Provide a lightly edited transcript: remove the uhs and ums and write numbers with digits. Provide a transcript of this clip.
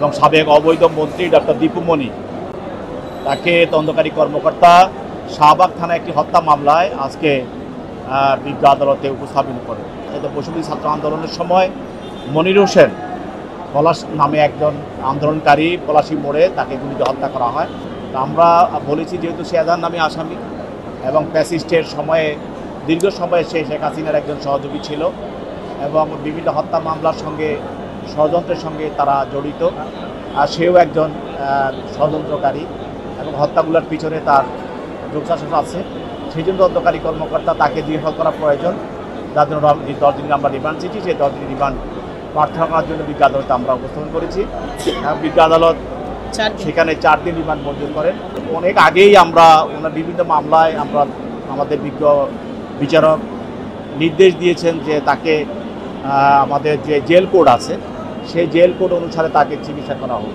এবং সাবেক অবৈধ মন্ত্রী ডক্টর দীপু মনি, তাকে তদন্তকারী কর্মকর্তা শাহবাগ থানায় একটি হত্যা মামলায় আজকে বিজ্ঞ আদালতে উপস্থাপন করে। এতে বৈষম্য ছাত্র আন্দোলনের সময় মনির হোসেন পলাশ নামে একজন আন্দোলনকারী পলাশী মোড়ে তাকে গুলিতে হত্যা করা হয়। আমরা বলেছি যেহেতু সে এজাহার নামে আসামি এবং ফ্যাসিস্টের সময়ে দীর্ঘ সময়ে সে শেখ হাসিনার একজন সহযোগী ছিল এবং বিভিন্ন হত্যা মামলার সঙ্গে ষড়যন্ত্রের সঙ্গে তারা জড়িত, আর সেও একজন ষড়যন্ত্রকারী এবং হত্যাগুলোর পিছনে তার যোগসাজশ আছে। সেই জন্য তদন্তকারী কর্মকর্তা তাকে জিজ্ঞাসা করা প্রয়োজন, যার জন্য 10 দিনের আমরা রিমান্ড চেয়েছি। সেই 10 দিনের রিমান্ড প্রার্থনা করার জন্য বিজ্ঞ আদালতে আমরা উপস্থাপন করেছি। বিজ্ঞ আদালত সেখানে 4 দিন রিমান্ড মঞ্জুর করেন। অনেক আগেই আমরা ওনার বিভিন্ন মামলায় আমাদের বিজ্ঞ বিচারক নির্দেশ দিয়েছেন যে তাকে আমাদের যে জেল কোড আছে সেই জেল কোড অনুসারে তাকে চিকিৎসা করা হোক।